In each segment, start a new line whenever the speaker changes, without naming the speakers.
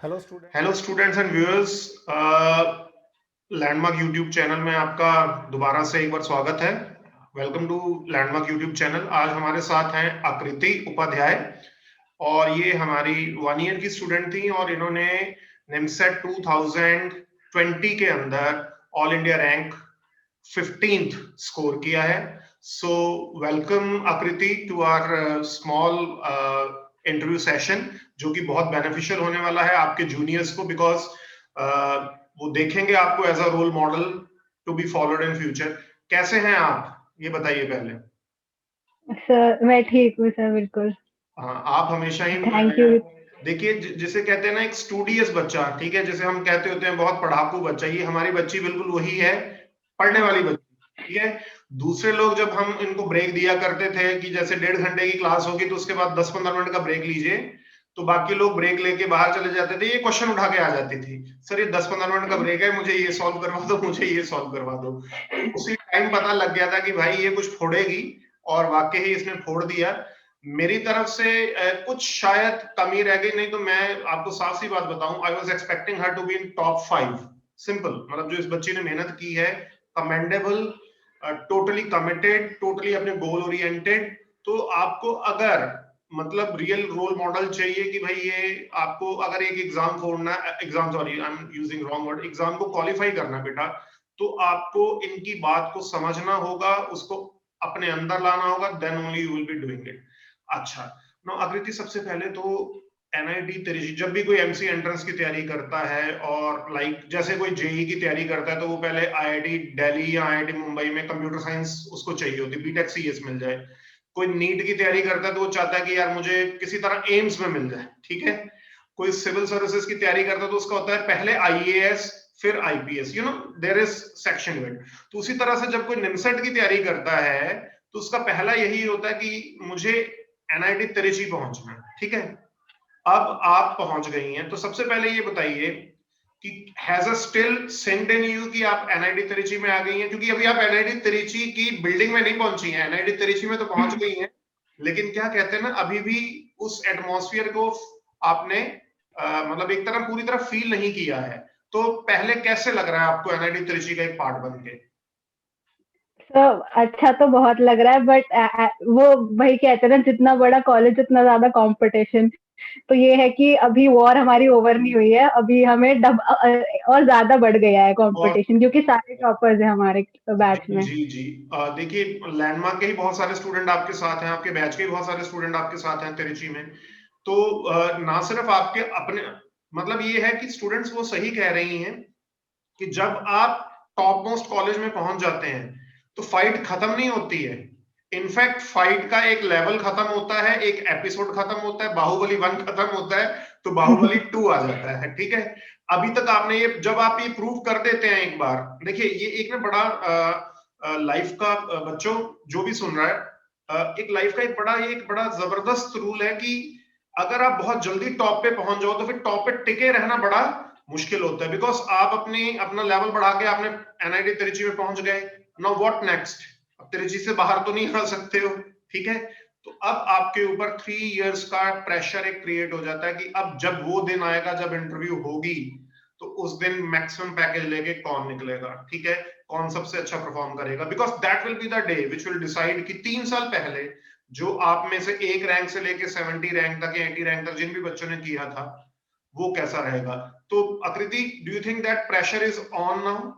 Hello students and viewers, Landmark YouTube channel में आपका दोबारा से एक बार स्वागत है। Welcome to Landmark YouTube channel. आज हमारे साथ हैं आकृति उपाध्याय और ये हमारी 1 ईयर की स्टूडेंट थी और इन्होंने निमसेट 2020 के अंदर all India rank 15th score किया है। So welcome Aakriti to our small interview session, जो कि बहुत बेनिफिशियल होने वाला है आपके जूनियर्स को, बिकॉज वो देखेंगे आपको as a role model to be followed in future. कैसे हैं आप, ये बताइए पहले।
सर मैं ठीक हूँ सर, बिल्कुल।
हाँ, आप हमेशा ही
थैंक यू।
देखिए, जिसे कहते हैं ना एक स्टूडियस बच्चा, ठीक है, जैसे हम कहते होते हैं बहुत पढ़ाकू बच्चा, ये हमारी बच्ची बिल्कुल वही है, पढ़ने वाली बच्ची, ठीक है। दूसरे लोग जब हम इनको ब्रेक दिया करते थे कि जैसे 1.5 घंटे की क्लास होगी तो उसके बाद 10-15 मिनट का ब्रेक लीजिए, तो बाकी लोग ब्रेक लेके बाहर चले जाते थे, ये क्वेश्चन उठा के आ जाती थी, सर ये 10-15 मिनट का ब्रेक है, मुझे ये सॉल्व करवा दो, मुझे ये सॉल्व करवा दो। उसी टाइम पता लग गया था कि भाई ये कुछ फोड़ेगी, और वाकई ही इसने फोड़ दिया। मेरी तरफ से कुछ शायद कमी रह गई, नहीं तो मैं आपको साफ सी बात बताऊं, I was expecting her to be in top 5। Simple, मतलब जो इस बच्ची ने मेहनत की है, कमेंडेबल, टोटली कमिटेड, टोटली अपने गोल ओरिएंटेड। तो आपको अगर मतलब रियल रोल मॉडल चाहिए कि भाई ये आपको अगर एक एग्जाम फोड़ना, exam, sorry I am using wrong word, exam को क्वालिफाई करना बेटा, तो आपको इनकी बात को समझना होगा, उसको अपने अंदर लाना होगा, then only you will be doing it. अच्छा, नो आकृति, सबसे पहले तो एनआईटी त्रिची, जब भी कोई एमसी एंट्रेंस की तैयारी करता है और लाइक जैसे कोई जेई की तैयारी करता है, तो वो पहले आईआईटी दिल्ली या आईआईटी मुंबई में कंप्यूटर साइंस उसको चाहिए होती है, बीटेक सीएस मिल जाए। कोई नीट की तैयारी करता है तो वो चाहता है कि यार मुझे किसी तरह एम्स में मिल जाए, ठीक है। कोई सिविल सर्विसेज की तैयारी करता है तो उसका होता है पहले आईएएस फिर IPS, you know, there is section it. तो उसी तरह से जब कोई निमसेट की तैयारी करता है तो उसका पहला यही होता है कि मुझे एनआईटी त्रिची पहुंचना है, ठीक है। अब आप पहुंच गई हैं, तो सबसे पहले ये बताइए कि has a still synced in you कि आप एनआईटी त्रिची में आ गई हैं, क्योंकि अभी आप एनआईटी त्रिची की बिल्डिंग में नहीं पहुंची हैं, एनआईटी त्रिची में तो पहुंच गई हैं, लेकिन क्या कहते हैं ना, अभी भी उस एटमॉस्फेयर को आपने मतलब एक तरह पूरी तरह फील नहीं किया है। तो पहले कैसे लग रहा है आपको एनआईटी त्रिची का एक पार्ट बन के?
तो अच्छा तो बहुत लग रहा है, बट वो वही कहते हैं ना, जितना बड़ा कॉलेज उतना ज्यादा कंपटीशन। तो ये है कि अभी वॉर हमारी ओवर नहीं हुई है, अभी हमें और ज्यादा बढ़ गया है
और
कंपटीशन, क्योंकि सारे टॉपर्स हैं हमारे बैच
जी
में।
जी जी, देखिए, लैंडमार्क के ही बहुत सारे स्टूडेंट आपके साथ हैं, आपके बैच के भी बहुत सारे स्टूडेंट आपके साथ हैं तिरुचि में। तो ना सिर्फ आपके अपने, मतलब ये है कि स्टूडेंट्स वो सही कह रही हैं कि जब आप टॉप मोस्ट कॉलेज में पहुंच जाते हैं तो फाइट खत्म नहीं होती है। इनफैक्ट फाइट का एक लेवल खत्म होता है, एक एपिसोड खत्म होता है, बाहुबली 1 खत्म होता है तो बाहुबली 2 आ जाता है, ठीक है। अभी तक आपने ये, जब आप ये प्रूव कर देते हैं एक बार, देखिए ये एक ना बड़ा लाइफ का, बच्चों जो भी सुन रहा है, एक लाइफ का एक बड़ा जबरदस्त रूल है कि अगर आप बहुत जल्दी टॉप पे पहुंच जाओ तो फिर टॉप पे टिके रहना बड़ा मुश्किल होता है, बिकॉज आप अपना लेवल बढ़ा के आपने एनआईटी त्रिची में पहुंच गए। Now what next? अब त्रिची से बाहर तो नहीं आ सकते हो, ठीक है। तो अब आपके ऊपर 3 इयर्स का प्रेशर एक क्रिएट हो जाता है कि अब जब वो दिन आएगा जब इंटरव्यू होगी, तो उस दिन मैक्सिमम पैकेज लेके कौन निकलेगा, ठीक है, कौन सबसे अच्छा परफॉर्म करेगा, because that will be the day which will decide कि 3 साल पहले जो आप में से एक रैंक से लेके 70 रैंक तक या 80 रैंक तक जिन भी बच्चों ने किया था, वो कैसा रहेगा। तो आकृति, do you think that pressure is on now?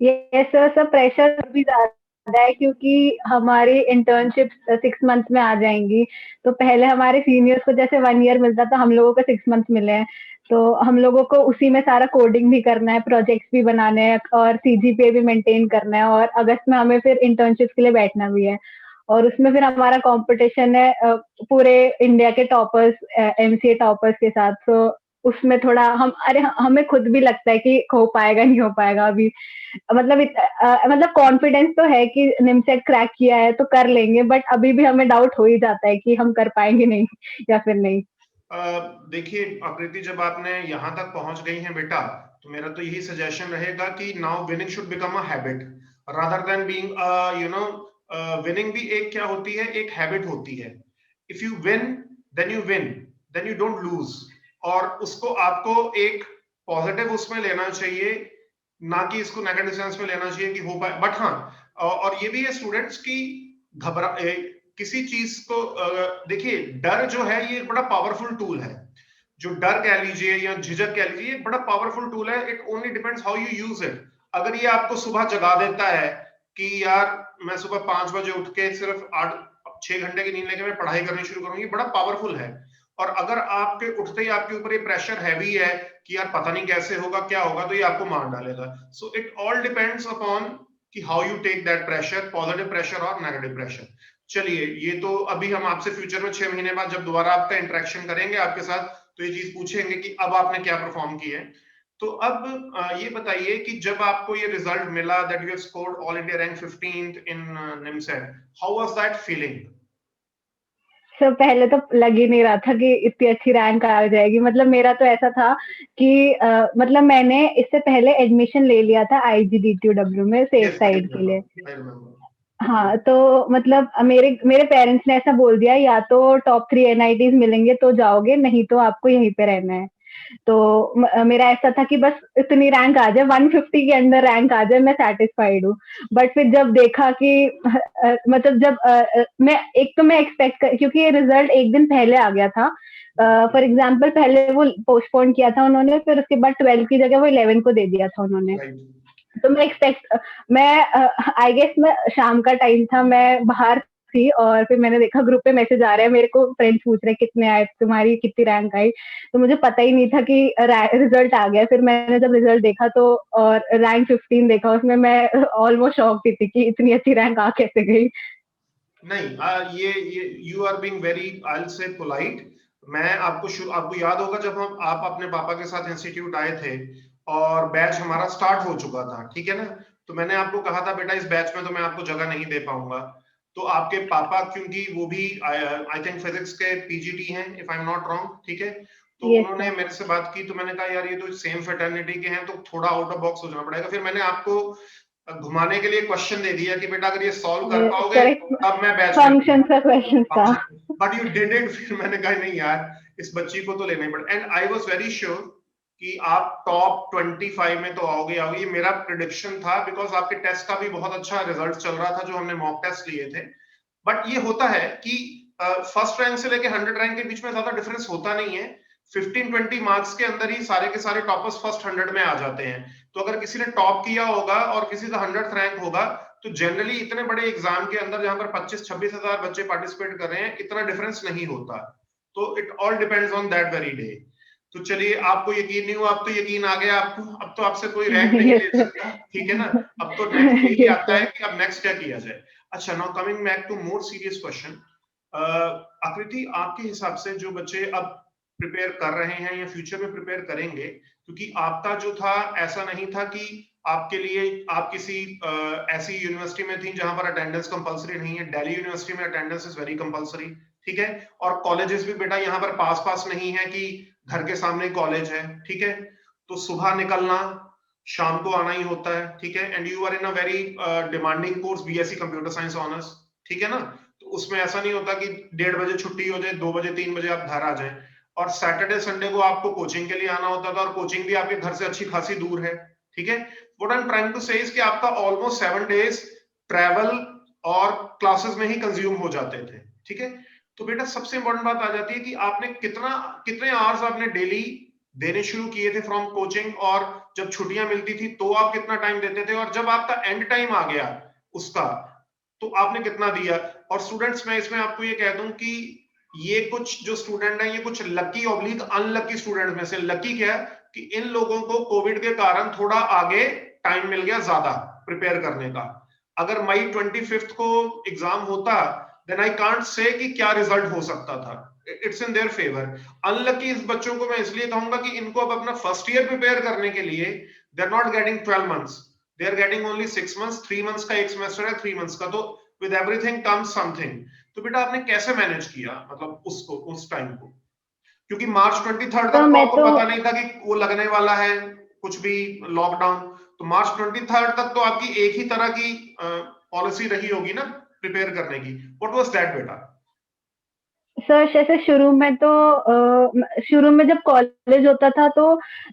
Yes sir, सब प्रेशर अभी ज्यादा है, क्योंकि हमारी इंटर्नशिप 6 मंथ में आ जाएंगी। तो पहले हमारे सीनियर्स को जैसे 1 ईयर मिलता था, हम लोगों को 6 मंथ मिले हैं। तो हम लोगों को उसी में सारा कोडिंग भी करना है, प्रोजेक्ट्स भी बनाने हैं, और सीजीपीए भी मेंटेन करना है, और अगस्त में हमें फिर इंटर्नशिप के लिए बैठना भी है। और उसमें फिर हमारा कंपटीशन है पूरे इंडिया के टॉपर्स, एमसीए टॉपर्स के साथ। तो उसमें थोड़ा हमें खुद भी लगता है कि हो पाएगा नहीं हो पाएगा अभी। मतलब कॉन्फिडेंस तो है कि निमसेट क्रैक किया है तो कर लेंगे, बट अभी भी हमें डाउट हो ही जाता है कि हम कर पाएंगे नहीं या फिर नहीं।
देखिए आकृति, जब आपने यहां तक पहुंच गई हैं बेटा, तो मेरा तो यही सजेशन रहेगा कि now winning should become a habit rather than being, you know, winning भी एक क्या होती है, एक हैबिट होती है। If you win, then you win, then you don't lose. और उसको आपको एक पॉजिटिव उसमें लेना चाहिए, ना कि इसको नेगेटिव सेंस में लेना चाहिए कि हो पाए। बट हाँ, और ये भी है स्टूडेंट्स की किसी चीज को देखिए, डर जो है ये एक बड़ा पावरफुल टूल है। जो डर कह लीजिए या झिझक कह लीजिए, एक बड़ा पावरफुल टूल है। It only depends how you use it. अगर ये आपको सुबह जगा देता है कि यार मैं सुबह 5 बजे उठ के सिर्फ 8-6 घंटे की नींद लेके मैं पढ़ाई करनी शुरू करूंगी, बड़ा पावरफुल है। और अगर आपके उठते ही आपके ऊपर ये प्रेशर हैवी है कि यार पता नहीं कैसे होगा, क्या होगा, तो ये आपको मार डालेगा। So it all depends upon कि how you take that pressure, positive pressure और नेगेटिव प्रेशर। चलिए, ये तो अभी हम आपसे फ्यूचर में 6 महीने बाद जब दोबारा आपका इंटरेक्शन करेंगे आपके साथ, तो ये चीज पूछेंगे कि अब आपने क्या परफॉर्म किया है। तो अब ये बताइए कि जब आपको ये रिजल्ट मिला that you have scored all India rank 15th in NIMCET, how was that feeling?
Sir पहले तो लग ही नहीं रहा था कि इतनी अच्छी रैंक आ जाएगी। मतलब मेरा तो ऐसा था कि मतलब मैंने इससे पहले एडमिशन ले लिया था IGDTUW में सेफ
यस, आई
साइड के लिए।
रिमेंबर।
हाँ, तो मतलब मेरे मेरे पेरेंट्स ने ऐसा बोल दिया, या तो टॉप 3 NITs मिलेंगे तो जाओगे, नहीं तो आपको यहीं पे रहना है। तो मेरा ऐसा था कि बस इतनी रैंक आ जाए, 150 के अंदर रैंक आ जाए, मैं सेटिस्फाइड हूँ। बट फिर जब देखा कि मतलब जब मैं एक तो मैं एक्सपेक्ट क्योंकि ये रिजल्ट एक दिन पहले आ गया था। फॉर एग्जाम्पल पहले वो पोस्टपोन किया था उन्होंने, फिर उसके बाद 12 की जगह वो 11 को दे दिया था उन्होंने।
राइट।
तो मैं आई गेस मैं शाम का टाइम था, मैं बाहर थी और फिर मैंने देखा ग्रुप पे मैसेज आ रहा है, मेरे को फ्रेंड्स पूछ रहे हैं कितने आए, तुम्हारी कितनी रैंक आई। तो मुझे पता ही नहीं था कि रिजल्ट आ गया। फिर मैंने जब रिजल्ट देखा तो और रैंक 15 देखा, उसमें मैं ऑलमोस्ट शॉक थी कि इतनी अच्छी रैंक आ कैसे गई।
नहीं, ये you are being very, I will say, polite. मैं आपको याद होगा जब आप अपने पापा के साथ इंस्टीट्यूट आए थे और बैच हमारा स्टार्ट हो चुका था, ठीक है ना? तो मैंने आपको कहा था बेटा इस बैच में तो मैं आपको जगह नहीं दे पाऊंगा। तो आपके पापा, क्योंकि वो भी आई थिंक फिजिक्स के PGT हैं, if I am not wrong, ठीक है? तो
यस
उन्होंने
सर।
मेरे से बात की, तो मैंने कहा यार ये तो सेम फ्रेटर्निटी के हैं, तो थोड़ा आउट ऑफ बॉक्स सोचना पड़ेगा। फिर मैंने आपको घुमाने के लिए क्वेश्चन दे दिया कि बेटा अगर ये सॉल्व कर पाओगे
करेक्ट,
तब मैं बैच में
फंक्शन का क्वेश्चन था।
But you did it. फिर मैंने कहा नहीं यार, इस बच्ची को तो लेना ही पड़ेगा। And I was very sure कि आप टॉप 25 में तो आओगे आओगे, ये मेरा प्रिडिक्शन था, बिकॉज आपके टेस्ट का भी बहुत अच्छा रिजल्ट चल रहा था जो हमने मॉक टेस्ट लिए थे। बट ये होता है कि फर्स्ट रैंक से लेके 100 रैंक के बीच में ज्यादा डिफरेंस होता नहीं है। 15-20 मार्क्स के अंदर ही सारे के सारे टॉपर्स फर्स्ट 100 में आ जाते हैं। तो अगर किसी ने टॉप किया होगा और किसी का 100th रैंक होगा, तो जनरली इतने बड़े एग्जाम के अंदर जहां पर 25-26 हजार बच्चे पार्टिसिपेट कर रहे हैं, इतना डिफरेंस नहीं होता। तो it all depends on that very day. तो चलिए, आपको यकीन नहीं हुआ, अब तो यकीन आ गया आपको, अब तो आपसे कोई रैंक नहीं
यस
ले
सर।
सकता, ठीक है ना? अब तो नेक्स्ट यही
यस
आता
सर।
है कि अब नेक्स्ट क्या किया जाए। अच्छा, now coming back to more serious question. Aakriti, आपके हिसाब से जो बच्चे अब प्रिपेयर कर रहे हैं या फ्यूचर में प्रिपेयर करेंगे, क्योंकि आपका जो था ऐसा नहीं था कि आपके लिए आप किसी ऐसी यूनिवर्सिटी में थी जहां पर अटेंडेंस कंपलसरी नहीं है। दिल्ली यूनिवर्सिटी में अटेंडेंस इज वेरी कंपलसरी, ठीक है? और कॉलेजेस भी बेटा यहाँ पर पास पास नहीं है कि घर के सामने कॉलेज है, ठीक है? तो सुबह निकलना, शाम को आना ही होता है, ठीक है? And you are in a very demanding course, BSc computer science honours, ठीक है ना? तो उसमें ऐसा नहीं होता कि 1:30 बजे छुट्टी हो जाए, 2 बजे 3 बजे आप घर आ जाएं। और सैटरडे संडे को आपको कोचिंग के लिए आना होता था, और कोचिंग भी आपके घर से अच्छी खासी दूर है, ठीक है? What I am trying to say is कि आपका ऑलमोस्ट 7 डेज ट्रैवल और क्लासेस में ही कंज्यूम हो जाते थे, ठीक है? तो बेटा सबसे इंपॉर्टेंट बात आ जाती है कि आपने कितने आवर्स आपने डेली देने शुरू किए थे फ्रॉम कोचिंग, और जब छुट्टियां मिलती थी तो आप कितना टाइम देते थे, और जब आपका एंड टाइम आ गया उसका, तो आपने कितना दिया? और स्टूडेंट्स, मैं इसमें आपको ये कह दूं कि ये कुछ जो स्टूडेंट हैं, ये कुछ लकी ऑब्लिक अनलकी स्टूडेंट में से, लकी क्या है कि इन लोगों को कोविड के कारण थोड़ा आगे टाइम मिल गया ज्यादा प्रिपेयर करने का। अगर मई 25 को एग्जाम होता, देन आई कांट से कि क्या रिजल्ट हो सकता था। It's in their favour. Unlucky इस बच्चों को मैं इसलिए कहूंगा कि इनको अब अपना फर्स्ट ईयर प्रिपेयर करने के लिए they are not getting 12 months, they are getting only 6 months. 3 months का एक सेमेस्टर है, 3 मंथ्स का, तो विद एवरीथिंग कम्स समथिंग। तो बेटा आपने कैसे मैनेज किया, मतलब उसको, उस टाइम को? क्योंकि मार्च 23
तो
तक तो
मैं
आपको
तो
पता नहीं था कि वो लगने वाला है, कुछ भी लॉकडाउन। तो मार्च 23 तक तो आपकी एक ही तरह की पॉलिसी रही होगी ना प्रिपेयर करने की। व्हाट वाज दैट बेटा?
सर जैसे शुरू में जब कॉलेज होता था तो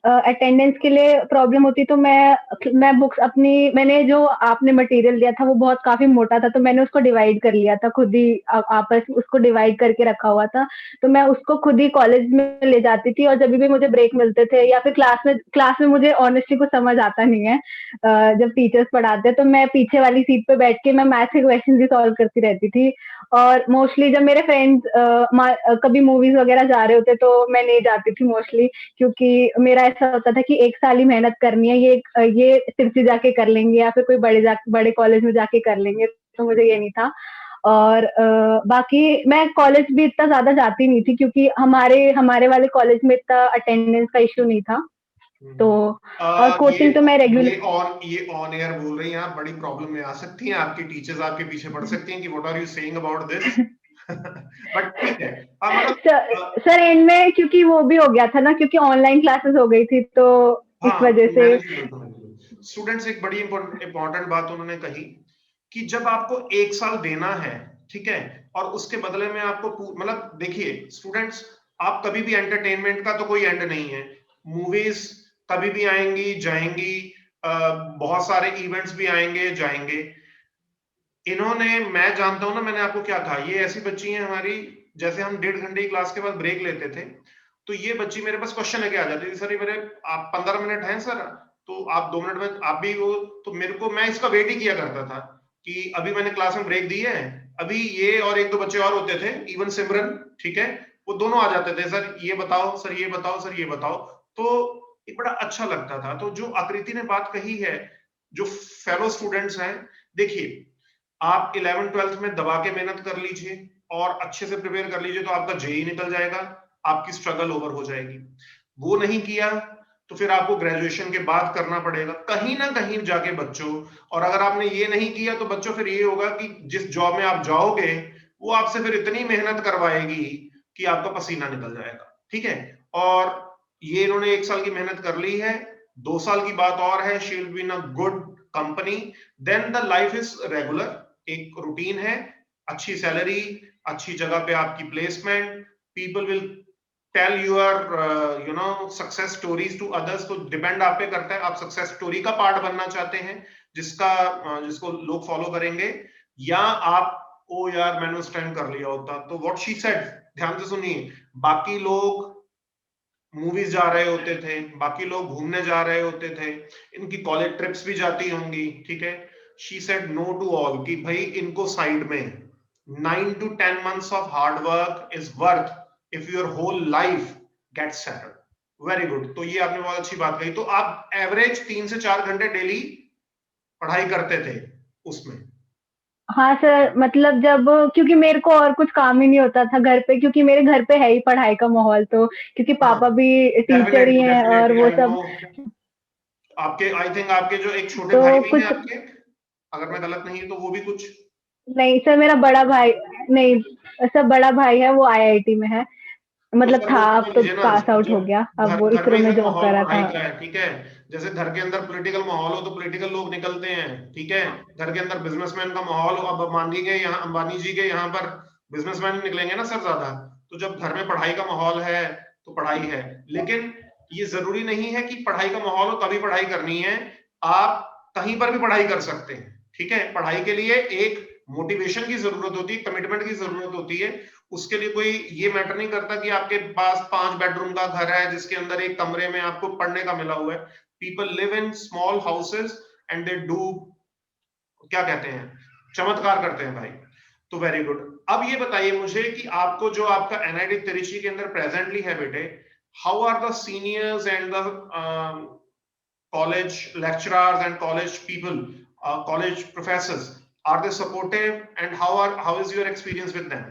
अटेंडेंस के लिए प्रॉब्लम होती, तो मैं बुक्स अपनी, मैंने जो आपने मटेरियल दिया था वो बहुत काफी मोटा था, तो मैंने उसको डिवाइड कर लिया था खुद ही, आपस में उसको डिवाइड करके रखा हुआ था। तो मैं उसको खुद ही कॉलेज में ले जाती थी, और जब भी मुझे ब्रेक मिलते थे या फिर क्लास में मुझे ऑनेस्टली कुछ समझ आता नहीं है, जब टीचर्स पढ़ाते हैं, तो मैं पीछे वाली सीट पे बैठ के मैं मैथ के क्वेश्चन भी सॉल्व करती रहती थी। और मोस्टली जब मेरे फ्रेंड्स कभी मूवीज वगैरह जा रहे होते तो मैं नहीं जाती थी मोस्टली, क्योंकि मेरा ऐसा होता था कि एक साल ही मेहनत करनी है, ये तिरछी जाके कर लेंगे या फिर कोई बड़े कॉलेज में जाके कर लेंगे, तो मुझे ये नहीं था। और बाकी मैं कॉलेज भी इतना ज्यादा जाती नहीं थी, क्योंकि हमारे हमारे वाले कॉलेज में इतना अटेंडेंस का इश्यू नहीं था। तो और कोचिंग तो मैं रेगुलर।
ये ऑन एयर बोल रही हैं आप, बड़ी प्रॉब्लम में आ सकती हैं, आपकी टीचर्स आपके पीछे पड़ सकती हैं कि what are you saying about this. But ठीक है, मतलब
सर एंड में क्योंकि वो भी हो गया था ना, क्योंकि ऑनलाइन क्लासेस हो गई थी, तो इस
हाँ,
वजह से।
मैनेजेबल। स्टूडेंट्स, एक बड़ी इंपॉर्टेंट बात उन्होंने कही कि जब आपको एक साल देना है, ठीक है, और उसके बदले में आपको मतलब देखिए स्टूडेंट्स, आप कभी भी, एंटरटेनमेंट का तो कोई एंड नहीं है, मूवीज कभी भी आएंगी जाएंगी, बहुत सारे इवेंट्स भी आएंगे जाएंगे। इन्होंने, मैं जानता हूं ना, मैंने आपको क्या कहा, ये ऐसी बच्ची है हमारी, जैसे हम 1.5 घंटे की क्लास के बाद ब्रेक लेते थे, तो ये बच्ची मेरे पास क्वेश्चन लेके आ जाती थी, सर ये मेरे, आप 15 मिनट हैं सर, तो आप 2 मिनट में आप भी वो, तो मेरे को, मैं इसका वेट ही किया करता था कि अभी मैंने क्लास में ब्रेक दी है, अभी ये और एक दो बच्चे और होते थे, इवन सिमरन, ठीक है, वो दोनों आ जाते थे, सर ये बताओ, सर ये बताओ, सर ये बताओ। तो एक बड़ा अच्छा लगता था। तो जो आकृति ने बात कही है, जो फेलो स्टूडेंट्स हैं, देखिए आप 11th-12th में दबा के मेहनत कर लीजिए और अच्छे से प्रिपेयर कर लीजिए, तो आपका जेई निकल जाएगा, आपकी स्ट्रगल ओवर हो जाएगी। वो नहीं किया तो फिर आपको ग्रेजुएशन के बाद करना पड़ेगा कहीं ना कहीं जाके बच्चों। और अगर आपने ये नहीं किया तो बच्चों फिर ये होगा कि जिस जॉब में आप जाओगे वो आपसे फिर इतनी मेहनत करवाएगी कि आपका पसीना निकल जाएगा, ठीक है। और ये इन्होंने 1 साल की मेहनत कर ली है, 2 साल की बात और है, she will be in a good company, then the life is regular, एक रूटीन है, अच्छी सैलरी, अच्छी जगह पे आपकी placement, people will tell your success stories to others. तो डिपेंड आप पे करता है, आप सक्सेस स्टोरी का पार्ट बनना चाहते हैं जिसको लोग फॉलो करेंगे, या आप, ओ यार मैंने उस टाइम कर लिया होता। तो व्हाट शी सेड, ध्यान से सुनिए, बाकी लोग मूवीज जा रहे होते थे, बाकी लोग घूमने जा रहे होते थे, इनकी कॉलेज ट्रिप्स भी जाती होंगी, ठीक है। She said no to all, कि भाई इनको साइड में 9 to 10 months of hard work is worth if your whole life gets settled. Very good. तो ये आपने बहुत अच्छी बात कही। तो आप एवरेज 3 से 4 घंटे डेली पढ़ाई करते थे उसमें?
हाँ सर, मतलब जब, क्योंकि मेरे को और कुछ काम ही नहीं होता था घर पे, क्योंकि मेरे घर पे है ही पढ़ाई का माहौल, तो क्योंकि
हाँ,
पापा भी टीचर ही
डेफिनेटली
हैं और
डेफिनेटली
वो
आई
सब।
नो। आपके, आई थिंक आपके जो एक छोटे
तो
भाई भी हैं
कुछ
आपके, अगर मैं गलत नहीं तो वो भी कुछ।
नहीं सर, मेरा बड़ा भाई, नहीं सर, बड़ा भाई है, वो आईआईटी में है,
तो
मतलब
सर
था,
वो
अब
समझ
तो
लीजिए ना,
पास आउट हो
जब
गया, अब वो
घर घर
इसरो
में
में
जब
जॉब
माहौल
कर रहा
पढ़ाई
था।
का है, ठीक है, जैसे घर के अंदर पॉलिटिकल माहौल हो तो पॉलिटिकल लोग निकलते हैं, ठीक है। घर के अंदर बिजनेसमैन का माहौल हो, अब अंबानी के यहाँ, अंबानी जी के यहाँ पर बिजनेसमैन निकलेंगे ना सर ज्यादा। तो जब घर में पढ़ाई का माहौल है तो पढ़ाई है, लेकिन ये जरूरी नहीं है कि पढ़ाई का माहौल हो तभी पढ़ाई करनी है, आप कहीं पर भी पढ़ाई कर सकते हैं, ठीक है। पढ़ाई के लिए एक मोटिवेशन की जरूरत होती है, कमिटमेंट की जरूरत होती है। उसके लिए कोई ये मैटर नहीं करता कि आपके पास 5 बेडरूम का घर है जिसके अंदर एक कमरे में आपको पढ़ने का मिला हुआ है। People live in small houses and they do, क्या कहते हैं, चमत्कार करते हैं भाई। तो वेरी गुड। अब ये बताइए मुझे कि आपको जो आपका एनआईटी तिरुचि के अंदर प्रेजेंटली है बेटे, how are the seniors and the college lecturers and college people, college professors, are they supportive, and how is your experience with them?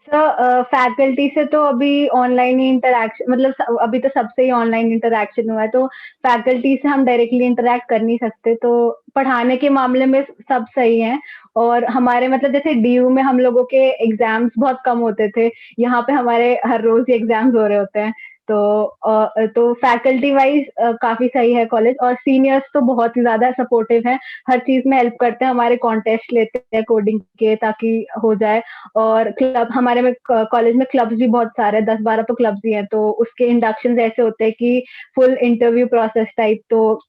Sir faculty से तो अभी ऑनलाइन ही इंटरेक्शन, मतलब अभी तो सबसे ही ऑनलाइन इंटरेक्शन हुआ है, तो फैकल्टी से हम डायरेक्टली इंटरेक्ट कर नहीं सकते, तो पढ़ाने के मामले में सब सही है। और हमारे मतलब जैसे डीयू में हम लोगों के एग्जाम्स बहुत कम होते थे, यहाँ पे हमारे हर रोज ही एग्जाम्स हो रहे होते हैं, तो फैकल्टी वाइज काफी सही है कॉलेज, और सीनियर्स तो बहुत ही ज्यादा सपोर्टिव हैं, हर चीज में हेल्प करते हैं, हमारे कॉन्टेस्ट लेते हैं कोडिंग के ताकि हो जाए। और क्लब हमारे में कॉलेज में क्लब्स भी बहुत सारे हैं, 10-12 तो क्लब्स ही हैं, तो उसके इंडक्शन ऐसे होते हैं कि फुल इंटरव्यू प्रोसेस टाइप, तो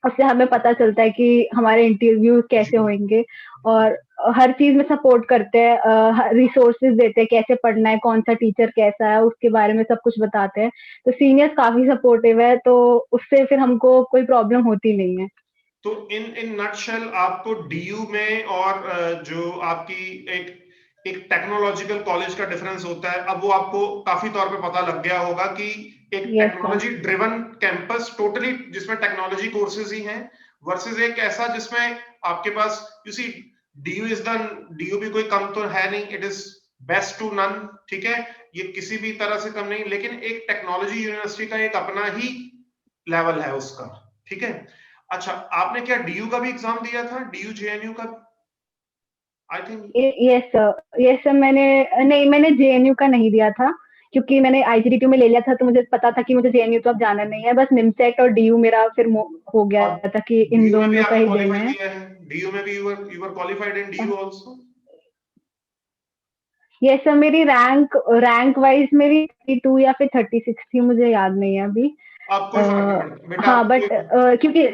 उससे हमें पता चलता है कि हमारे इंटरव्यू कैसे
जी।
होंगे। और हर चीज में सपोर्ट करते हैं, रिसोर्सेज देते हैं, कैसे पढ़ना है, कौन सा टीचर कैसा है, उसके बारे में सब कुछ बताते हैं। तो सीनियर्स काफी सपोर्टिव है, तो उससे फिर हमको कोई प्रॉब्लम होती नहीं है।
तो इन नटशेल आपको डीयू में और जो आपकी एक एक टेक्नोलॉजिकल कॉलेज का डिफरेंस होता है, अब वो आपको काफी तौर पे पता लग गया होगा कि एक
yes sir.
Technology driven campus totally जिसमें टेक्नोलॉजी कोर्सेज ही हैं, वर्सेस एक ऐसा जिसमें आपके पास you see DU is the DU भी कोई कम तो है नहीं, it is best to none, ठीक है, ये किसी भी तरह से कम नहीं, लेकिन एक टेक्नोलॉजी यूनिवर्सिटी का एक अपना ही लेवल है उसका, ठीक है। अच्छा, आपने क्या डीयू का भी एग्जाम दिया था, डीयू जेएनयू का? I think
yes sir, yes sir, मैंने जेएनयू का नहीं दिया था, क्योंकि मैंने आईजीडीटी में ले लिया था, तो मुझे पता था कि मुझे जेएनयू तो अब जाना नहीं है, बस निमसेट और डीयू मेरा फिर हो
और
गया था कि इन
डीयू में भी
दोनों का
आपने
ही देना
क्वालिफाई
है।
किया है, डीयू में भी you were qualified in DU also?
Yes sir, मेरी रैंक रैंक वाइज मेरी 32 या फिर 36 थी, मुझे याद नहीं है अभी।
अब कोई फर्क नहीं पड़ता बेटा,
हाँ, बट क्योंकि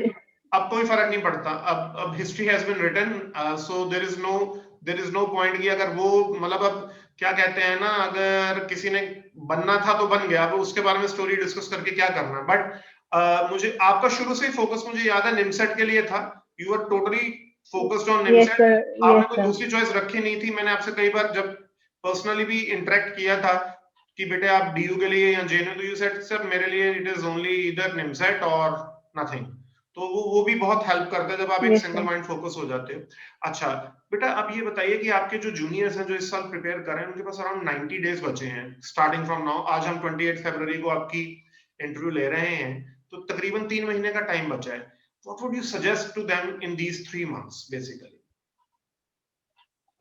अब कोई फर्क नहीं पड़ता, अब history has been written, so there is no point कि अगर वो मतलब अब क्या कहते हैं ना, अगर किसी ने बनना था तो बन गया, अब उसके बारे में स्टोरी डिस्कस करके क्या करना। बट मुझे आपका शुरू से ही फोकस मुझे याद है निमसेट के लिए था, you are totally focused on
yes
NIMCET,
sir,
आपने
यस
कोई
सर।
दूसरी चॉइस रखी नहीं थी। मैंने आपसे कई बार जब पर्सनली भी इंटरेक्ट किया था कि बेटे आप डीयू के लिए या जेएनयू, तो यू सेड सर मेरे लिए इट इज ओनली इधर निमसेट और नथिंग। तो वो भी बहुत हेल्प करता है जब आप एक
yes
single
sir.
Mind focus हो जाते हो। अच्छा बेटा, आप ये बताइए कि आपके जो जूनियर्स हैं जो इस साल प्रिपेयर कर रहे हैं, उनके पास अराउंड 90 डेज बचे हैं स्टार्टिंग फ्रॉम नाउ। आज हम 28 फरवरी को आपकी इंटरव्यू ले रहे हैं, तो तकरीबन 3 महीने का टाइम बचा है। What would you suggest to them in these 3 months basically?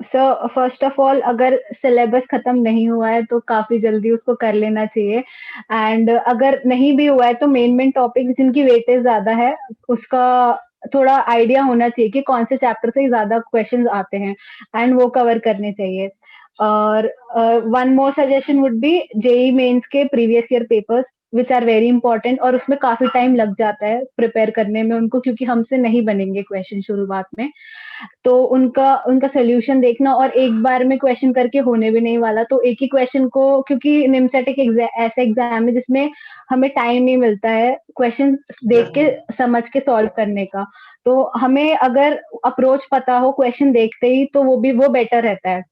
So first of all, अगर सिलेबस खत्म नहीं हुआ है तो काफी जल्दी उसको कर लेना चाहिए, एंड अगर नहीं भी हुआ है तो मेन मेन टॉपिक जिनकी वेटेज ज्यादा है उसका थोड़ा आइडिया होना चाहिए कि कौन से चैप्टर से ज्यादा क्वेश्चंस आते हैं, एंड वो कवर करने चाहिए। और one more suggestion would be JEE Mains के previous year papers which are very important, और उसमें काफी टाइम लग जाता है प्रिपेयर करने में उनको, क्योंकि हमसे नहीं बनेंगे क्वेश्चन शुरुआत में, तो उनका उनका सोल्यूशन देखना, और एक बार में क्वेश्चन करके होने भी नहीं वाला, तो एक ही क्वेश्चन को, क्योंकि निमसेट एक ऐसा एग्जाम है जिसमें हमें टाइम नहीं मिलता है क्वेश्चन देख के समझ के सॉल्व करने का, तो हमें अगर अप्रोच पता हो क्वेश्चन देखते ही तो वो बेटर रहता है।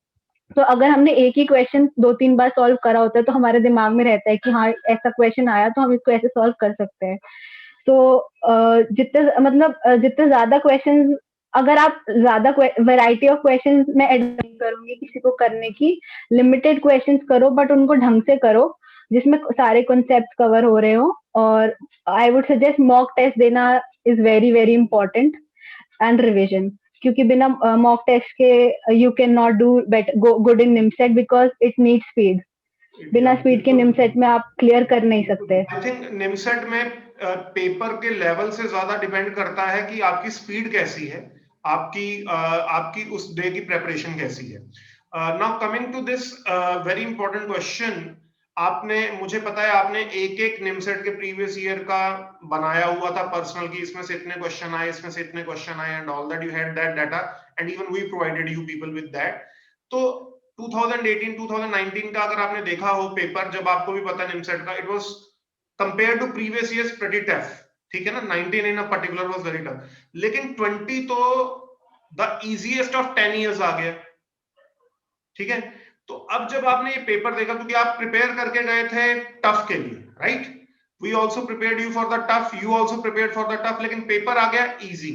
तो अगर हमने एक ही क्वेश्चन 2-3 बार सॉल्व करा होता है तो हमारे दिमाग में रहता है कि हाँ ऐसा क्वेश्चन आया तो हम इसको ऐसे सॉल्व कर सकते हैं। तो जितने ज्यादा क्वेश्चन, अगर आप ज्यादा वैरायटी ऑफ क्वेश्चन मैं एडवाइस नहीं करूंगी किसी को करने की, लिमिटेड क्वेश्चंस करो बट उनको ढंग से करो जिसमें सारे कॉन्सेप्ट कवर हो रहे हो। और I would suggest mock test देना is very very important, and revision, क्योंकि बिना मॉक टेस्ट के you can not do good in NIMCET because it need speed. बिना स्पीड के
बिल्कुल।
निमसेट में आप क्लियर कर नहीं सकते।
आई थिंक निमसेट में पेपर के लेवल से ज्यादा डिपेंड करता है कि आपकी स्पीड कैसी है, आपकी उस डे की प्रेपरेशन कैसी है। Now coming to this very important question, आपने, मुझे पता है आपने एक एक निमसेट के प्रीवियस ईयर का बनाया हुआ था पर्सनल की, इसमें से इतने क्वेश्चन आए, इसमें से इतने क्वेश्चन आए, and all that you had that data, and even we provided you people with that. तो 2018 2019 का अगर आपने देखा हो पेपर, जब आपको भी पता है निमसेट का, it was compare to previous years pretty tough, ठीक है ना, 19 in a particular was very tough, लेकिन 20 तो द इजीएस्ट ऑफ 10 इयर्स आ गया, ठीक है। तो अब जब आपने ये पेपर देखा, क्योंकि आप प्रिपेयर करके गए थे टफ के लिए, right, we also prepared you for the tough, you also prepared for the tough, लेकिन पेपर आ गया इजी।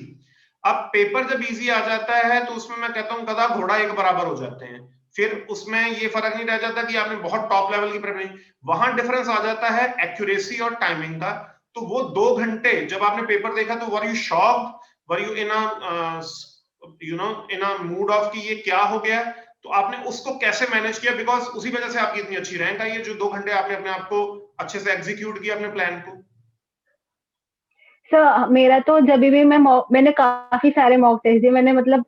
अब पेपर जब इजी आ जाता है तो उसमें मैं कहता हूं गधा घोड़ा एक बराबर हो जाते हैं, फिर उसमें ये फर्क नहीं रह जाता कि आपने बहुत टॉप लेवल की प्रिपरेशन, वहां डिफरेंस आ जाता है एक्यूरेसी और टाइमिंग का। तो वो 2 घंटे जब आपने पेपर देखा, तो were you shocked, were you in a mood off कि ये क्या हो गया, तो आपने उसको कैसे मैनेज किया, बिकॉज उसी वजह से आपकी इतनी अच्छी रैंक आई है, जो 2 घंटे आपने अपने आप को अच्छे से एग्जीक्यूट किया अपने प्लान को?
सर मेरा तो जब भी मैंने काफी सारे मॉक टेस्ट दिए, मैंने मतलब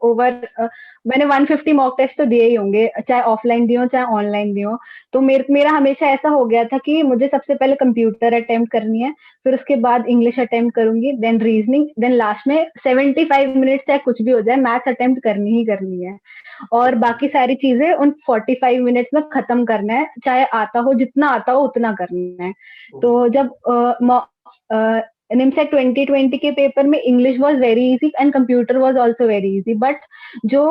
मैंने 150 मॉक टेस्ट तो दिए ही होंगे, चाहे ऑफलाइन दिए हो चाहे ऑनलाइन दिए हो। तो मेरा हमेशा ऐसा हो गया था कि मुझे सबसे पहले कंप्यूटर अटेम्प्ट करनी है, फिर उसके बाद इंग्लिश अटेम्प्ट करूंगी, देन रीजनिंग, देन लास्ट में 75 मिनट चाहे कुछ भी हो जाए मैथ्स अटेम्प्ट करनी ही करनी है। और बाकी सारी चीजें उन 45 मिनट्स में खत्म करना है, चाहे आता हो, जितना आता हो उतना करना है। तो जब निमसेट 2020 के पेपर में English was very easy and computer was also very easy, but जो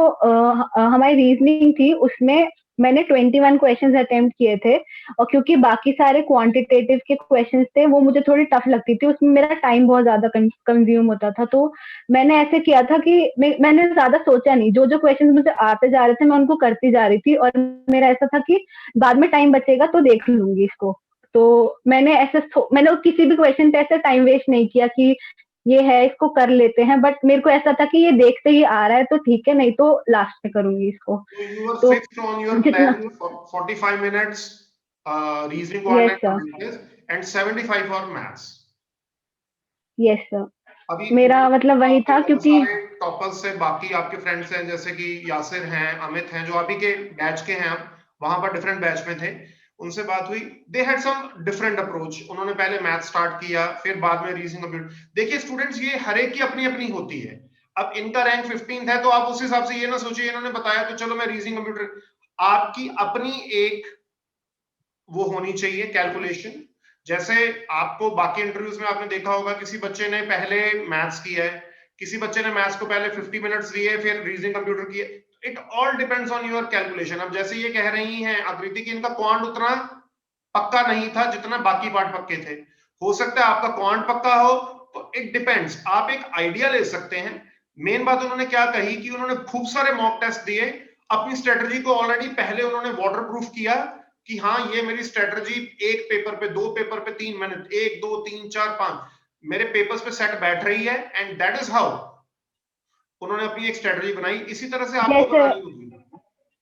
हमारी रीजनिंग थी उसमें मैंने 21 क्वेश्चंस अटेम्प्ट किए थे, और क्योंकि बाकी सारे क्वांटिटेटिव के क्वेश्चंस थे वो मुझे थोड़ी टफ लगती थी, उसमें मेरा टाइम बहुत ज्यादा कंज्यूम होता था। तो मैंने ऐसे किया था कि मैंने ज्यादा सोचा नहीं, जो जो क्वेश्चंस मुझे आते जा रहे थे मैं उनको करती जा रही थी, और मेरा ऐसा था कि बाद में टाइम बचेगा तो देख लूंगी इसको। तो मैंने किसी भी क्वेश्चन पे ऐसा टाइम वेस्ट नहीं किया कि ये है इसको कर लेते हैं, बट मेरे को ऐसा था कि ये देखते ही आ रहा है तो ठीक है, नहीं तो लास्ट में करूंगी इसको।
So you were
तो
fixed on your
जितना,
plan for 45 minutes reasoning
yes
online
sir,
computers and 75 for maths.
Yes sir,
अभी
मेरा मतलब वही
आपके
था
बहुत
क्योंकि
सारे टॉपर्स से बाकी आपके फ्रेंड्स हैं, जैसे कि यासिर हैं, अमित हैं, जो अभी के बैच के हैं, आप वहां पर डिफरेंट बैच में थे, उनसे बात हुई, they had some different approach. उन्होंने पहले मैथ स्टार्ट किया, फिर बाद में रीजनिंग कंप्यूटर। देखिए स्टूडेंट्स, ये हर एक की अपनी अपनी होती है। अब इनका रैंक 15th है तो आप उस हिसाब से ये ना सोचिए इन्होंने बताया तो चलो मैं रीजनिंग कंप्यूटर। आपकी अपनी एक वो होनी चाहिए कैलकुलेशन। जैसे आपको बाकी इंटरव्यूज में आपने देखा होगा, किसी बच्चे ने पहले मैथ्स किया है, किसी बच्चे ने मैथ्स को पहले 50 मिनट्स दिए, फिर रीजनिंग कंप्यूटर किए। It all depends on your calculation. अब जैसे ये कह रही हैं आकृति की इनका क्वांट उतना पक्का नहीं था जितना बाकी पार्ट पक्के थे, हो सकता है आपका क्वांट पक्का हो, तो इट डिपेंड्स, आप एक आइडिया ले सकते हैं। मेन बात उन्होंने क्या कही कि उन्होंने खूब सारे मॉक टेस्ट दिए, अपनी स्ट्रेटजी को ऑलरेडी पहले उन्होंने वाटर प्रूफ किया कि हाँ ये मेरी स्ट्रेटजी एक पेपर पे, दो पेपर पे, तीन मैंने 1 2 3 4 5 मेरे पेपर्स पे सेट बैठ रही है, एंड दैट इज हाउ उन्होंने अपनी एक स्ट्रेटजी बनाई। इसी तरह से आपको
जैसे
बनानी होगी।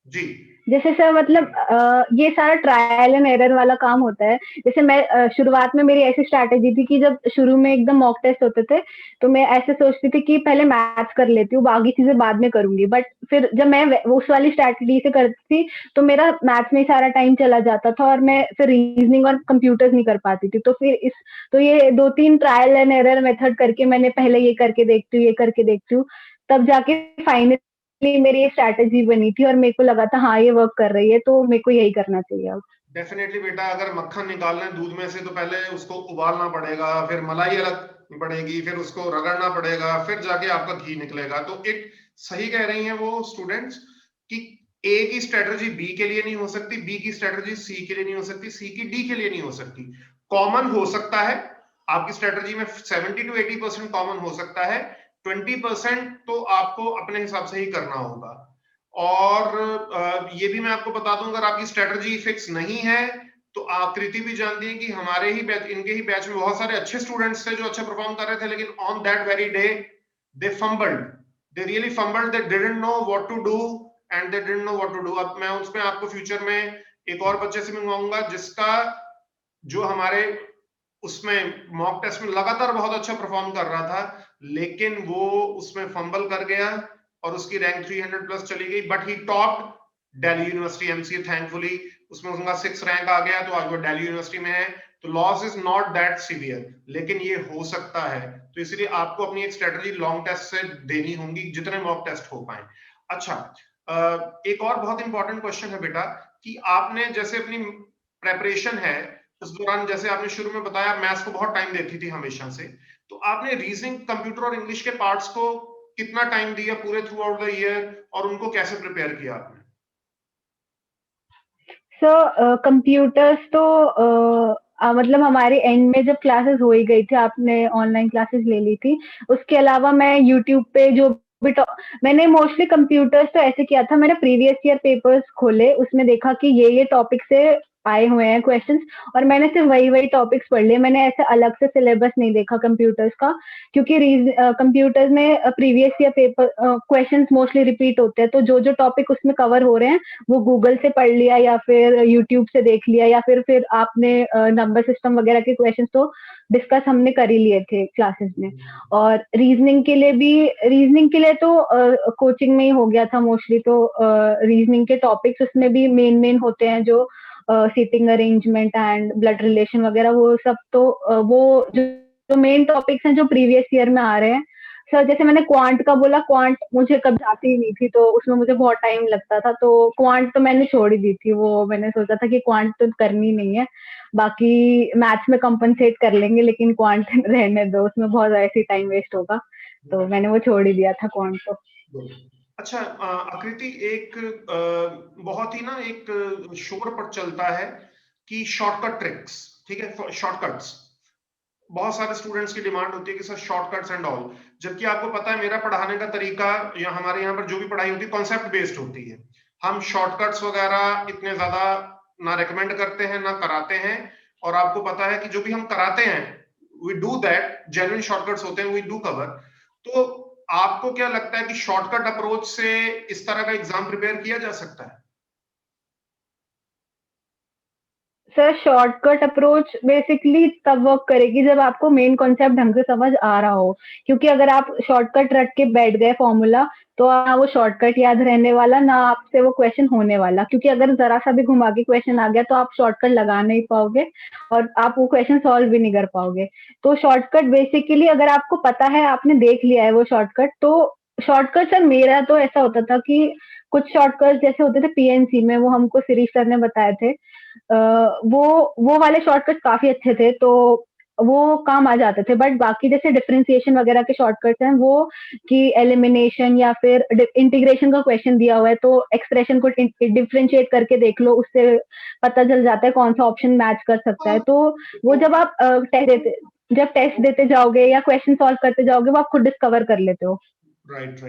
जी
जैसे सर मतलब ये सारा ट्रायल एंड एरर वाला काम होता है। जैसे मैं शुरुआत में मेरी ऐसी स्ट्रैटेजी थी कि जब शुरू में एकदम मॉक टेस्ट होते थे तो मैं ऐसे सोचती थी कि पहले मैथ्स कर लेती हूँ, बाकी चीजें बाद में करूंगी। बट फिर जब मैं उस वाली स्ट्रैटेजी से करती थी तो मेरा मैथ्स में ही सारा टाइम चला जाता था और मैं फिर रीजनिंग और कंप्यूटर्स नहीं कर पाती थी। तो ये 2-3 ट्रायल एंड एरर मेथड करके मैंने पहले ये करके देखती हूँ, ये करके देखती हूँ, तब जाके फाइनल मेरी ये स्ट्रैटेजी बनी थी और मेरे को लगा था हाँ ये वर्क कर रही है, तो मेरे को यही करना चाहिए अब।
डेफिनेटली बेटा, अगर मक्खन निकालना है दूध में से तो पहले उसको उबालना पड़ेगा, फिर मलाई अलग पड़ेगी, फिर उसको रगड़ना पड़ेगा, फिर जाके आपका घी निकलेगा। तो एक सही कह रही हैं वो स्टूडेंट्स कि ए की स्ट्रेटजी बी के लिए नहीं हो सकती, बी की स्ट्रेटजी सी के लिए नहीं हो सकती, सी की डी के लिए नहीं हो सकती। कॉमन हो सकता है आपकी स्ट्रेटजी में 70 to 80% कॉमन हो सकता है, 20% तो आपको अपने हिसाब से ही करना होगा। और ये भी मैं आपको बता दूं, अगर आपकी स्ट्रेटजी फिक्स नहीं है तो आकृति भी जानती है कि हमारे ही बैच, इनके ही बैच में बहुत सारे अच्छे स्टूडेंट्स थे जो अच्छा परफॉर्म कर रहे थे, लेकिन on that very day they fumbled, they really fumbled, they didn't know what to do and they didn't know what to do. अब मैं उसमें आपको फ्यूचर में एक और बच्चे से मिलवाऊंगा जिसका, जो हमारे उसमें मॉक टेस्ट में लगातार बहुत अच्छा परफॉर्म कर रहा था, लेकिन वो उसमें फंबल कर गया और उसकी रैंक 300 प्लस चली गई, but he top Delhi university MCA thankfully, उसमें उसका 6 रैंक आ गया, तो आज वो दिल्ली यूनिवर्सिटी में है। तो loss is not that severe, लेकिन ये हो सकता है। तो इसलिए आपको अपनी एक स्ट्रेटजी लॉन्ग टेस्ट से देनी होगी जितने मॉक टेस्ट हो पाए। अच्छा, एक और बहुत इंपॉर्टेंट क्वेश्चन है बेटा कि आपने जैसे अपनी प्रेपरेशन है उस दौरान, जैसे आपने शुरू में बताया मैथ्स को बहुत टाइम देती थी हमेशा से, तो आपने रीजनिंग, कंप्यूटर और इंग्लिश के पार्ट्स को कितना टाइम दिया पूरे थ्रू आउट द ईयर, और उनको कैसे प्रिपेयर किया आपने?
सो कंप्यूटर्स तो मतलब हमारे एंड में जब क्लासेस हो ही गई थी, आपने ऑनलाइन क्लासेस ले ली थी, उसके अलावा मैं यूट्यूब पे जो भी मैंने मोस्टली कंप्यूटर्स तो ऐसे किया था, मैंने प्रीवियस ईयर पेपर्स खोले, उसमें देखा कि ये टॉपिक से आए हुए हैं क्वेश्चंस, और मैंने सिर्फ वही टॉपिक्स पढ़ लिए। मैंने ऐसे अलग से सिलेबस नहीं देखा कंप्यूटर्स का, क्योंकि कंप्यूटर्स में previous year paper questions mostly repeat होते हैं, तो जो जो टॉपिक उसमें कवर हो रहे हैं वो गूगल से पढ़ लिया या फिर यूट्यूब से देख लिया, या फिर आपने नंबर सिस्टम वगैरह के क्वेश्चंस तो डिस्कस हमने कर ही लिए थे क्लासेस में। और रीजनिंग के लिए तो कोचिंग में ही हो गया था मोस्टली। तो रीजनिंग के टॉपिक्स उसमें भी मेन होते हैं, जो seating arrangement and blood relation वगैरह, वो सब तो वो जो मेन टॉपिक्स हैं जो प्रीवियस ईयर में आ रहे हैं। सर जैसे मैंने क्वांट का बोला, क्वांट मुझे कभी आती ही नहीं थी, तो उसमें मुझे बहुत टाइम लगता था, तो क्वांट तो मैंने छोड़ ही दी थी। वो मैंने सोचा था कि क्वांट तो करनी नहीं है, बाकी मैथ्स में कंपनसेट कर लेंगे, लेकिन क्वांट रहने दो, उसमें बहुत ऐसी टाइम वेस्ट होगा, तो मैंने वो छोड़ ही दिया था क्वांट तो।
अच्छा आकृति, एक बहुत ही ना एक शोर पर चलता है कि शॉर्टकट ट्रिक्स, ठीक है, शॉर्टकट्स, बहुत सारे स्टूडेंट्स की डिमांड होती है कि सर शॉर्टकट्स एंड ऑल, जबकि आपको पता है मेरा पढ़ाने का तरीका या हमारे यहाँ पर जो भी पढ़ाई होती है कॉन्सेप्ट बेस्ड होती है। हम शॉर्टकट्स वगैरह इतने ज्यादा ना रेकमेंड करते हैं ना कराते हैं, और आपको पता है कि जो भी हम कराते हैं we do that, genuine shortcuts होते हैं, वी डू कवर। तो आपको क्या लगता है कि शॉर्टकट अप्रोच से इस तरह का एग्जाम प्रिपेयर किया जा सकता है?
सर शॉर्टकट अप्रोच बेसिकली तब वर्क करेगी जब आपको मेन कॉन्सेप्ट ढंग से समझ आ रहा हो, क्योंकि अगर आप शॉर्टकट रट के बैठ गए फॉर्मूला, तो ना वो शॉर्टकट याद रहने वाला, ना आपसे वो क्वेश्चन होने वाला, क्योंकि अगर जरा सा भी घुमा के क्वेश्चन आ गया तो आप शॉर्टकट लगा नहीं पाओगे और आप वो क्वेश्चन सॉल्व भी नहीं कर पाओगे। तो शॉर्टकट बेसिकली अगर आपको पता है, आपने देख लिया है वो शॉर्टकट, तो शॉर्टकट सर मेरा तो ऐसा होता था कि कुछ शॉर्टकट जैसे होते थे पीएनसी में, वो हमको शिरीष सर ने बताए थे, वो वाले शॉर्टकट काफी अच्छे थे, तो वो काम आ जाते थे। बट बाकी जैसे डिफरेंशिएशन वगैरह के शॉर्टकट्स हैं वो, कि एलिमिनेशन या फिर इंटीग्रेशन का क्वेश्चन दिया हुआ है तो एक्सप्रेशन को डिफरेंशिएट करके देख लो, उससे पता चल जाता है कौन सा ऑप्शन मैच कर सकता है। तो वो जब आप टेस्ट देते जाओगे या क्वेश्चन सॉल्व करते जाओगे, वो आप खुद डिस्कवर कर लेते हो।
राइट।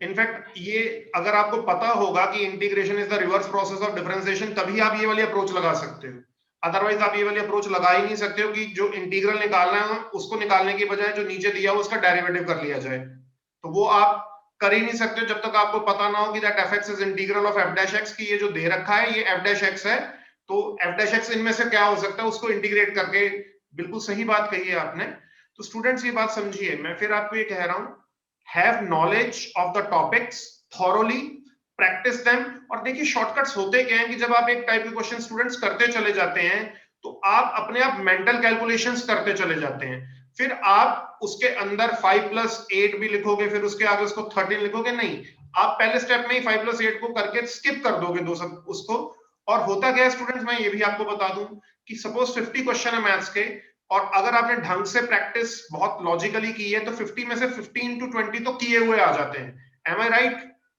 इनफैक्ट ये अगर आपको पता होगा कि integration is the reverse process of differentiation, तभी आप ये वाली अप्रोच लगा सकते हो। अदरवाइज आप ये वाली अप्रोच लगा ही नहीं सकते हो कि जो इंटीग्रल निकालना है उसको निकालने की बजाय जो नीचे दिया हो उसका डेरिवेटिव कर लिया जाए, तो वो आप कर ही नहीं सकते जब तक आपको पता ना हो कि that F x is integral of F dash x, की ये जो दे रखा है ये एफ डैश एक्स है, तो एफ डैश एक्स इनमें से क्या हो सकता है उसको इंटीग्रेट करके। बिल्कुल सही बात कही है आपने। तो स्टूडेंट्स ये बात समझिए, मैं फिर आपको ये कह रहा हूं, have knowledge of the topics thoroughly, practice them। और देखिए शॉर्टकट्स होते क्या हैं कि जब आप एक टाइप के क्वेश्चन स्टूडेंट्स करते चले जाते हैं तो आप अपने आप मेंटल कैलकुलेशंस करते चले जाते हैं, फिर आप उसके अंदर 5+8 भी लिखोगे, फिर उसके आगे उसको 13 लिखोगे नहीं, आप पहले स्टेप में ही 5+8 को करके स्किप कर दोगे दो सब उसको। और होता क्या है स्टूडेंट्स, मैं ये भी आपको बता दूं कि सपोज 50 क्वेश्चन है मैथ्स के, और अगर आपने ढंग से प्रैक्टिस बहुत लॉजिकली की है तो 50 में से 15 to 20 तो किए हुए आ जाते हैं। एम आई राइट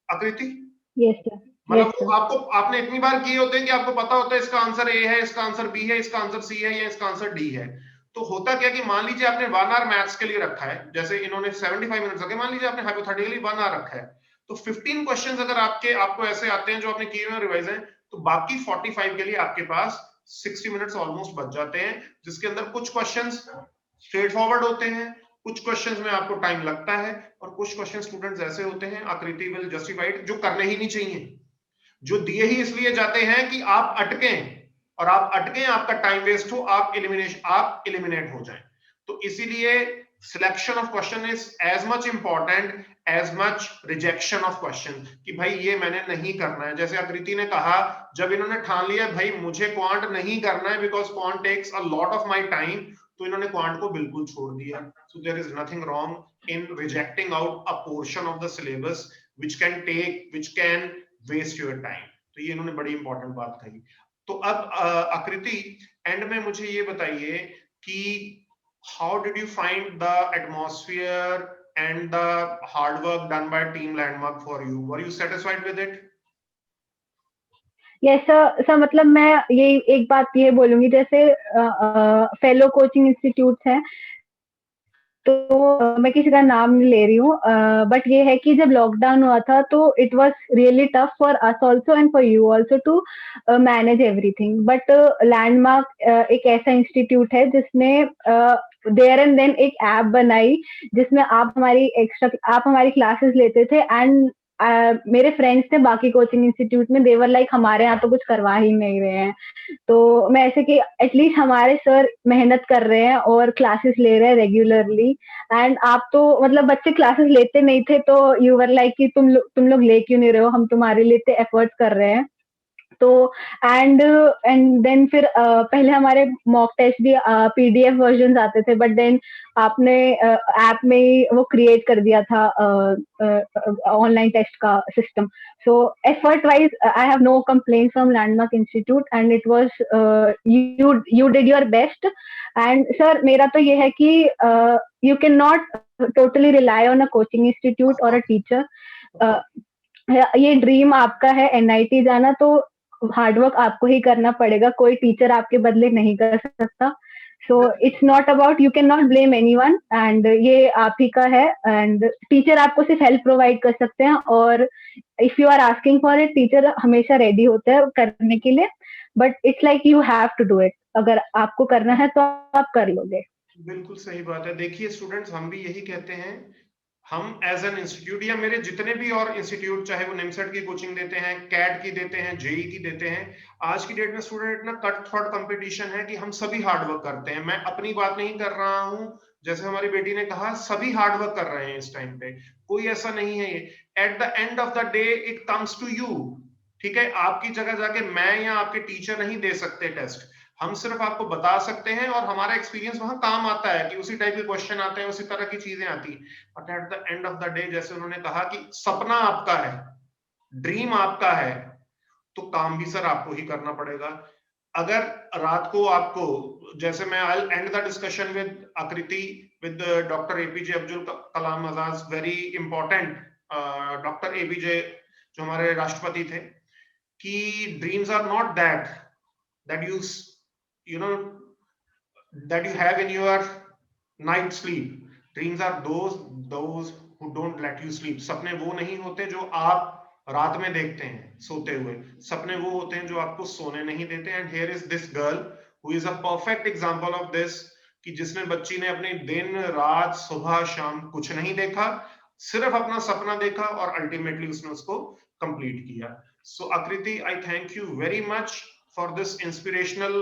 आकृति?
Yes sir.
मतलब वो आपको आपने इतनी बार किए होते हैं कि आपको पता होता है इसका आंसर ए है, इसका आंसर बी है, इसका आंसर सी है या इसका आंसर डी है। तो होता क्या कि मान लीजिए आपने 1 आवर मैथ्स के लिए रखा है, जैसे इन्होंने 75 मिनट्स रखे, मान लीजिए आपने हाइपोथेटिकली 1 आवर रखा है, तो 15 क्वेश्चंस अगर आपको ऐसे आते हैं जो आपने किए हुए रिवाइज हैं, तो बाकी 45 के लिए आपके पास 60 मिनट्स ऑलमोस्ट बच जाते हैं, जिसके अंदर कुछ क्वेश्चंस स्ट्रेट फॉरवर्ड होते हैं, कुछ क्वेश्चंस में आपको टाइम लगता है, और कुछ क्वेश्चन स्टूडेंट्स ऐसे होते हैं, आकृति विल जस्टिफाइड, जो करने ही नहीं चाहिए, जो दिए ही इसलिए जाते हैं कि आप अटकें, और आप अटकें, आपका टाइम वेस्ट हो, आप एलिमिनेट हो जाएं। तो इसीलिए selection of question is as much important as much rejection of question, कि भाई ये मैंने नहीं करना है। जैसे आकृति ने कहा, जब इन्होंने ठान लिया भाई मुझे क्वांट नहीं करना है because quant takes a lot of my time, तो इन्होंने क्वांट को बिल्कुल छोड़ दिया। So there is nothing wrong in rejecting out a portion of the syllabus which can waste your time. तो ये इन्होंने बड़ी इंपॉर्टेंट बात कही। तो अब आकृति एंड में मुझे ये बताइए कि how did you find the atmosphere and the hard work done by team landmark for you, were you satisfied with it?
Yes sir. Sir मतलब मैं ये एक बात ये बोलूंगी, जैसे फेलो कोचिंग इंस्टीट्यूट हैं, मैं किसी का नाम नहीं ले रही हूँ, बट ये है कि जब लॉकडाउन हुआ था तो it was really tough for us also and for you also to manage everything. But Landmark एक ऐसा इंस्टीट्यूट है जिसने देयर एंड देन एक ऐप बनाई जिसमें आप हमारी क्लासेस लेते थे, एंड मेरे फ्रेंड्स थे बाकी कोचिंग इंस्टीट्यूट में, देवर लाइक हमारे यहाँ तो कुछ करवा ही नहीं रहे हैं। तो मैं ऐसे कि एटलीस्ट हमारे सर मेहनत कर रहे हैं और क्लासेस ले रहे हैं रेगुलरली, एंड आप तो मतलब बच्चे क्लासेस लेते नहीं थे तो यू वर लाइक कि तुम लोग ले क्यों नहीं रहे हो, हम तुम्हारे लिए इतने एफर्ट्स कर रहे हैं। तो एंड एंड देन फिर पहले हमारे मॉक टेस्ट भी पीडीएफ वर्जन आते थे, बट देन आपने ऐप में ही वो क्रिएट कर दिया था ऑनलाइन टेस्ट का system. So effort wise I have no complaint from Landmark institute and it was you did your best. And sir मेरा तो ये है कि you can not totally rely on a coaching institute और a teacher. ये dream आपका है NIT जाना, तो हार्डवर्क आपको ही करना पड़ेगा, कोई टीचर आपके बदले नहीं कर सकता। So it's not about, you can not blame anyone, and ये आप ही का है। एंड टीचर आपको सिर्फ हेल्प प्रोवाइड कर सकते हैं, और if you are asking for it, teacher हमेशा रेडी होते हैं करने के लिए, but it's like you have to do it. अगर आपको करना है तो आप कर लोगे।
बिल्कुल सही बात है। देखिए स्टूडेंट्स, हम भी यही कहते हैं, हम एज एन इंस्टीट्यूट या मेरे जितने भी और इंस्टीट्यूट, चाहे वो निमसेट की कोचिंग देते हैं, कैट की देते हैं, जेई की देते हैं, आज की डेट में स्टूडेंट इतना कट थ्रॉट कंपटीशन है कि हम सभी हार्डवर्क करते हैं। मैं अपनी बात नहीं कर रहा हूं, जैसे हमारी बेटी ने कहा, सभी हार्डवर्क कर रहे हैं इस टाइम पे, कोई ऐसा नहीं है। At the end of the day it comes to you. ठीक है, आपकी जगह जाके मैं या आपके टीचर नहीं दे सकते टेस्ट, हम सिर्फ आपको बता सकते हैं, और हमारा एक्सपीरियंस वहां काम आता है कि उसी टाइप के क्वेश्चन आते हैं, उसी तरह की चीजें आती हैं। But at the end of the day, जैसे उन्होंने कहा कि सपना आपका है, ड्रीम आपका है, तो काम भी सर आपको ही करना पड़ेगा। अगर रात को आपको, जैसे मैं I and the discussion with Aakriti, with doctor APJ Abdul Kalam Azad, very important doctor APJ जो हमारे राष्ट्रपति थे, कि dreams are not that you know that you have in your night sleep. Dreams are those who don't let you sleep. सपने वो नहीं होते जो आप रात में देखते हैं सोते हुए, सपने वो होते हैं जो आपको सोने नहीं देते। And here is this girl who is a perfect example of this, कि जिसने बच्ची ने अपने दिन रात सुबह शाम कुछ नहीं देखा, सिर्फ अपना सपना देखा, और अल्टीमेटली उसने उसको कंप्लीट किया। सो आकृति, आई thank you very much for this inspirational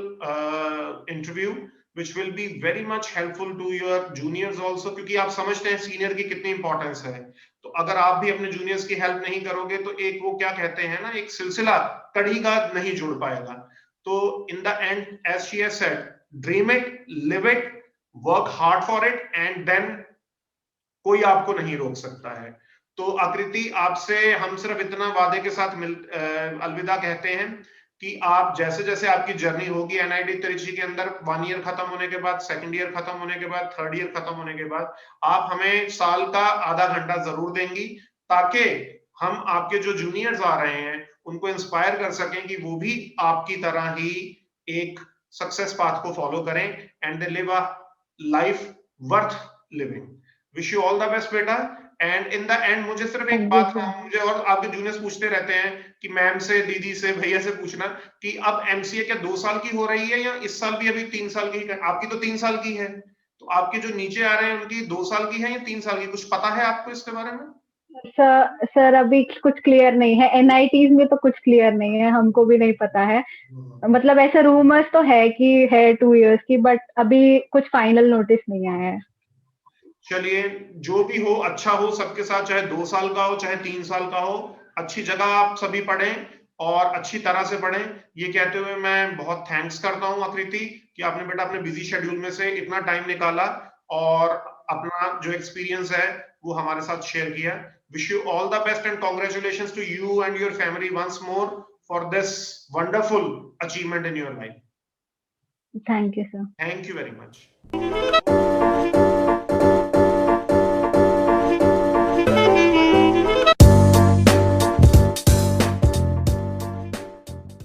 interview, which will be very much helpful to your juniors also, क्योंकि आप समझते हैं सीनियर की कितनी इंपॉर्टेंस है। तो अगर आप भी अपने जूनियर्स की हेल्प नहीं करोगे तो एक वो क्या कहते हैं ना, एक सिलसिला कड़ी का नहीं जुड़ पाएगा। तो in the end, as she has said, dream it, live it, work hard for it, and then कोई आपको नहीं रोक सकता है। तो आकृति, आपसे हम सिर्फ इतना वादे के साथ अलविदा कहते हैं कि आप जैसे जैसे आपकी जर्नी होगी एनआईटी त्रिची के अंदर, 1 ईयर खत्म होने के बाद, 2nd ईयर खत्म होने के बाद, 3rd ईयर खत्म होने के बाद, आप हमें साल का आधा घंटा जरूर देंगी, ताकि हम आपके जो जूनियर्स आ रहे हैं उनको इंस्पायर कर सकें कि वो भी आपकी तरह ही एक सक्सेस पाथ को फॉलो करें, and they live a life worth living. Wish you all the best बेटा। एंड इन द एंड मुझे सिर्फ एक बात, मुझे और आपके जूनियर्स पूछते रहते हैं कि मैम से, दीदी से, भैया से पूछना कि अब एमसीए क्या 2 साल की हो रही है या इस साल भी अभी 3 साल की? आपकी तो 3 साल की है, तो आपके जो नीचे आ रहे हैं उनकी 2 साल की है या 3 साल की? कुछ पता है आपको इसके बारे में?
सर अभी कुछ क्लियर नहीं है, एनआईटीज में तो कुछ क्लियर नहीं है, हमको भी नहीं पता है। मतलब ऐसे रूमर्स तो है कि है 2 इयर्स की, बट अभी कुछ फाइनल नोटिस नहीं आया है।
चलिए, जो भी हो अच्छा हो सबके साथ, चाहे 2 साल का हो चाहे 3 साल का हो, अच्छी जगह आप सभी पढ़ें और अच्छी तरह से पढ़ें। ये कहते हुए मैं बहुत थैंक्स करता हूं आकृति कि आपने बेटा अपने बिजी शेड्यूल में से इतना टाइम निकाला और अपना जो एक्सपीरियंस है वो हमारे साथ शेयर किया। Wish you all the best and congratulations to you and your family once more for this wonderful achievement in your life.
Thank you sir.
Thank you very much.